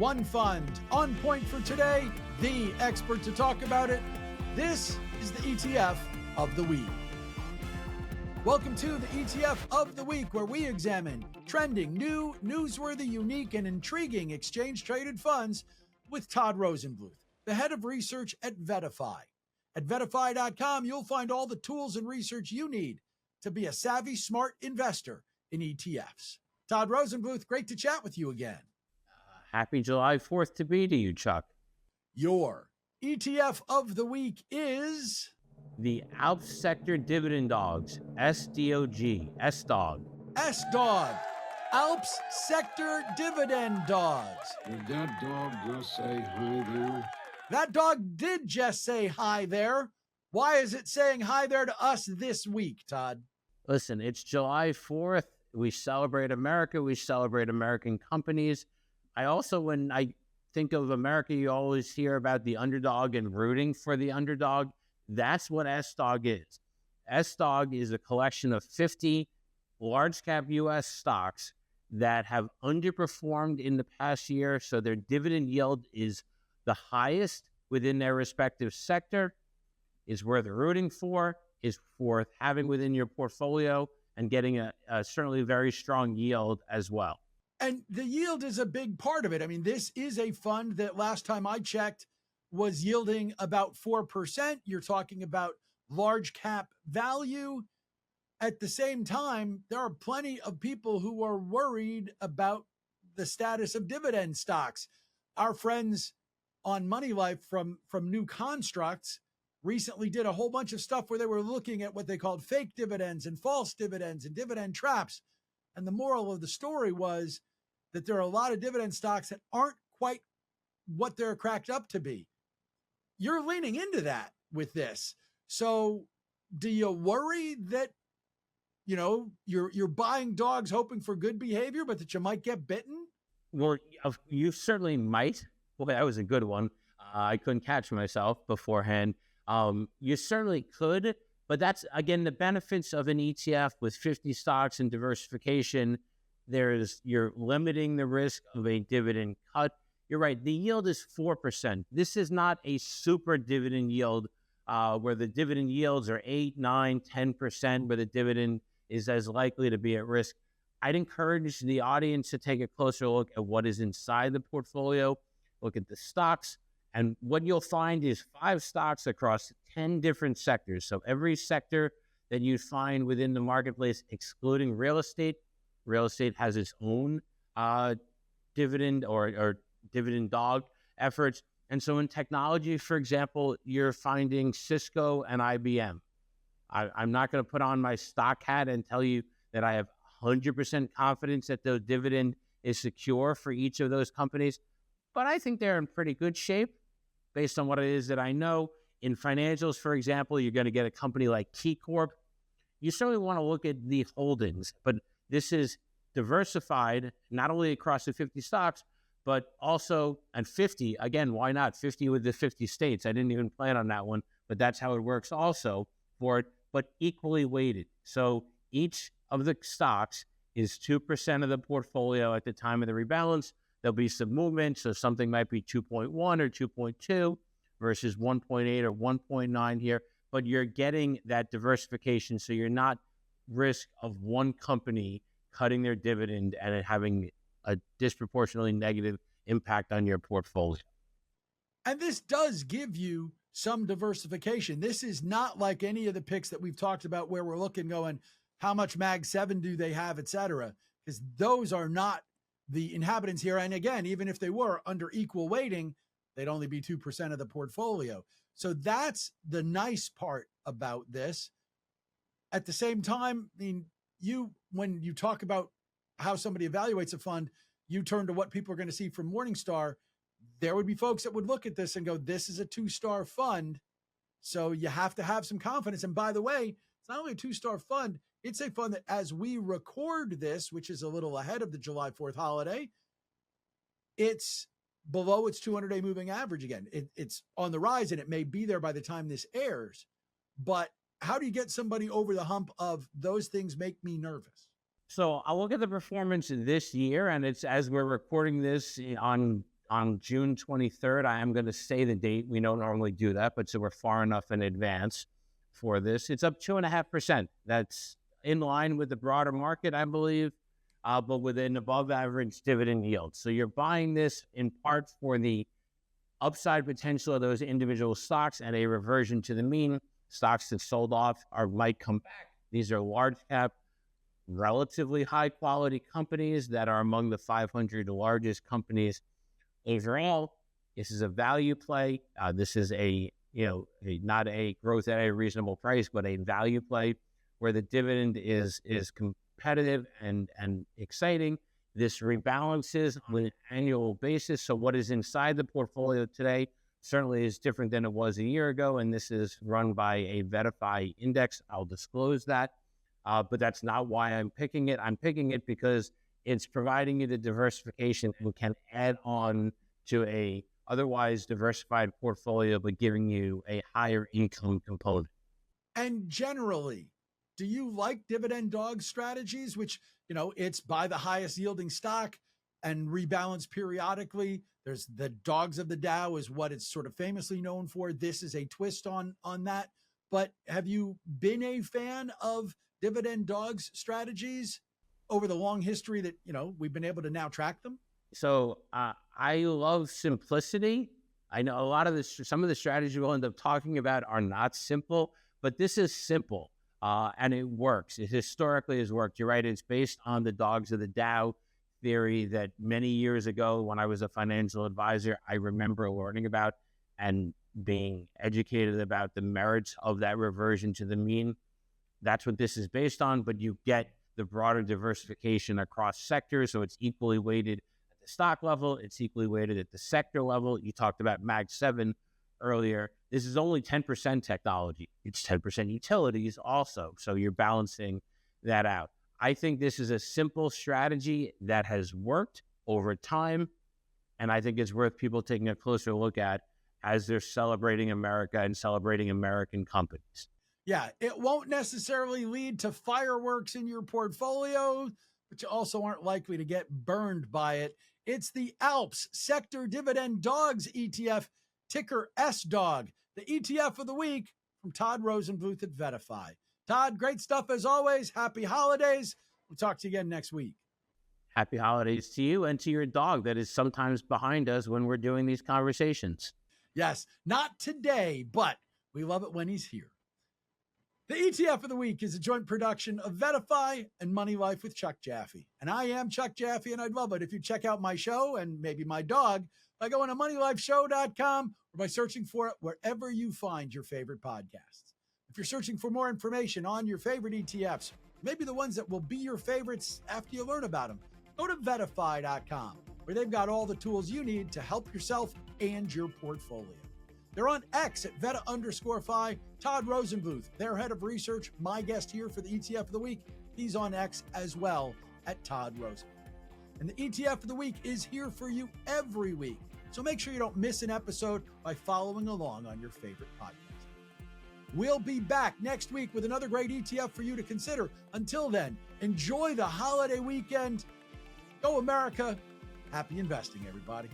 one fund, on point for today, the expert to talk about it. This is the ETF of the week. Welcome to the ETF of the week, where we examine trending, new, newsworthy, unique, and intriguing exchange-traded funds with Todd Rosenbluth, the head of research at VettaFi. At VettaFi.com, you'll find all the tools and research you need to be a savvy, smart investor in ETFs. Todd Rosenbluth, great to chat with you again. Happy July 4th to be to you, Chuck. Your ETF of the week is the ALPS sector dividend dogs, SDOG, SDOG. SDOG, ALPS sector dividend dogs. Did that dog just say hi there? That dog did just say hi there. Why is it saying hi there to us this week, Todd? Listen, it's July 4th. We celebrate America. We celebrate American companies. I also, when I think of America, you always hear about the underdog and rooting for the underdog. That's what SDOG is. SDOG is a collection of 50 large cap U.S. stocks that have underperformed in the past year, so their dividend yield is the highest within their respective sector, is worth rooting for, is worth having within your portfolio, and getting a certainly very strong yield as well. And the yield is a big part of it. I mean, this is a fund that last time I checked was yielding about 4%. You're talking about large cap value. At the same time, there are plenty of people who are worried about the status of dividend stocks. Our friends on Moneylife from New Constructs recently did a whole bunch of stuff where they were looking at what they called fake dividends and false dividends and dividend traps. And the moral of the story was that there are a lot of dividend stocks that aren't quite what they're cracked up to be. You're leaning into that with this. So do you worry that, you know, you're buying dogs hoping for good behavior, but that you might get bitten? Well, you certainly might. Boy, that was a good one. I couldn't catch myself beforehand. You certainly could, but that's, again, the benefits of an ETF with 50 stocks and diversification. You're limiting the risk of a dividend cut. You're right. The yield is 4%. This is not a super dividend yield where the dividend yields are 8, 9, 10%, where the dividend is as likely to be at risk. I'd encourage the audience to take a closer look at what is inside the portfolio, look at the stocks, and what you'll find is 5 stocks across 10 different sectors. So every sector that you find within the marketplace, excluding real estate has its own dividend or dividend dog efforts. And so in technology, for example, you're finding Cisco and IBM. I'm not going to put on my stock hat and tell you that I have 100% confidence that the dividend is secure for each of those companies, but I think they're in pretty good shape based on what it is that I know. In financials, for example, you're going to get a company like KeyCorp. You certainly want to look at the holdings, but this is diversified, not only across the 50 stocks, but also, and 50, again, why not? 50 with the 50 states. I didn't even plan on that one, but that's how it works also for it, but equally weighted. So each of the stocks is 2% of the portfolio at the time of the rebalance. There'll be some movement, so something might be 2.1 or 2.2 versus 1.8 or 1.9 here, but you're getting that diversification, so you're not risk of one company cutting their dividend and it having a disproportionately negative impact on your portfolio. And this does give you some diversification. This is not like any of the picks that we've talked about where we're looking going, how much Mag 7 do they have, et cetera, because those are not the inhabitants here. And again, even if they were under equal weighting, they'd only be 2% of the portfolio. So that's the nice part about this. At the same time, I mean, when you talk about how somebody evaluates a fund, you turn to what people are going to see from Morningstar. There would be folks that would look at this and go, this is a 2-star fund. So you have to have some confidence. And by the way, it's not only a 2-star fund, it's a fund that as we record this, which is a little ahead of the July 4th holiday, it's below its 200-day moving average again. It's on the rise, and it may be there by the time this airs. But how do you get somebody over the hump of those things make me nervous? So I'll look at the performance in this year, and it's as we're recording this on on June 23rd. I am going to say the date. We don't normally do that, but so we're far enough in advance for this. It's up 2.5%. That's in line with the broader market, I believe, but with an above average dividend yield. So you're buying this in part for the upside potential of those individual stocks and a reversion to the mean. Stocks that sold off might come back. These are large cap, relatively high quality companies that are among the 500 largest companies overall. This is a value play. This is not a growth at a reasonable price, but a value play where the dividend is competitive and exciting. This rebalances on an annual basis. So what is inside the portfolio today certainly is different than it was a year ago. And this is run by a VettaFi index. I'll disclose that. But that's not why I'm picking it. I'm picking it because it's providing you the diversification and can add on to a otherwise diversified portfolio, but giving you a higher income component. And generally, do you like dividend dog strategies, which, it's buy the highest yielding stock and rebalance periodically? There's the dogs of the Dow is what it's sort of famously known for. This is a twist on that. But have you been a fan of dividend dogs strategies over the long history that, we've been able to now track them? So I love simplicity. I know a lot of some of the strategies we'll end up talking about are not simple, but this is simple. And it works. It historically has worked. You're right. It's based on the dogs of the Dow theory that many years ago, when I was a financial advisor, I remember learning about and being educated about the merits of that reversion to the mean. That's what this is based on, but you get the broader diversification across sectors. So it's equally weighted at the stock level. It's equally weighted at the sector level. You talked about Mag 7 earlier. This is only 10% technology. It's 10% utilities also. So you're balancing that out. I think this is a simple strategy that has worked over time. And I think it's worth people taking a closer look at as they're celebrating America and celebrating American companies. Yeah, it won't necessarily lead to fireworks in your portfolio, but you also aren't likely to get burned by it. It's the ALPS Sector Dividend Dogs ETF, ticker SDOG, the ETF of the week from Todd Rosenbluth at VettaFi. Todd, great stuff as always. Happy holidays. We'll talk to you again next week. Happy holidays to you and to your dog that is sometimes behind us when we're doing these conversations. Yes, not today, but we love it when he's here. The ETF of the week is a joint production of VettaFi and Moneylife with Chuck Jaffe. And I am Chuck Jaffe, and I'd love it if you check out my show and maybe my dog by going to MoneyLifeShow.com or by searching for it wherever you find your favorite podcasts. If you're searching for more information on your favorite ETFs, maybe the ones that will be your favorites after you learn about them, go to VettaFi.com, where they've got all the tools you need to help yourself and your portfolio. They're on X at Vetta_Fi. Todd Rosenbluth, their head of research, my guest here for the ETF of the week. He's on X as well at Todd Rosenbluth. And the ETF of the week is here for you every week. So make sure you don't miss an episode by following along on your favorite podcast. We'll be back next week with another great ETF for you to consider. Until then, enjoy the holiday weekend. Go America. Happy investing, everybody.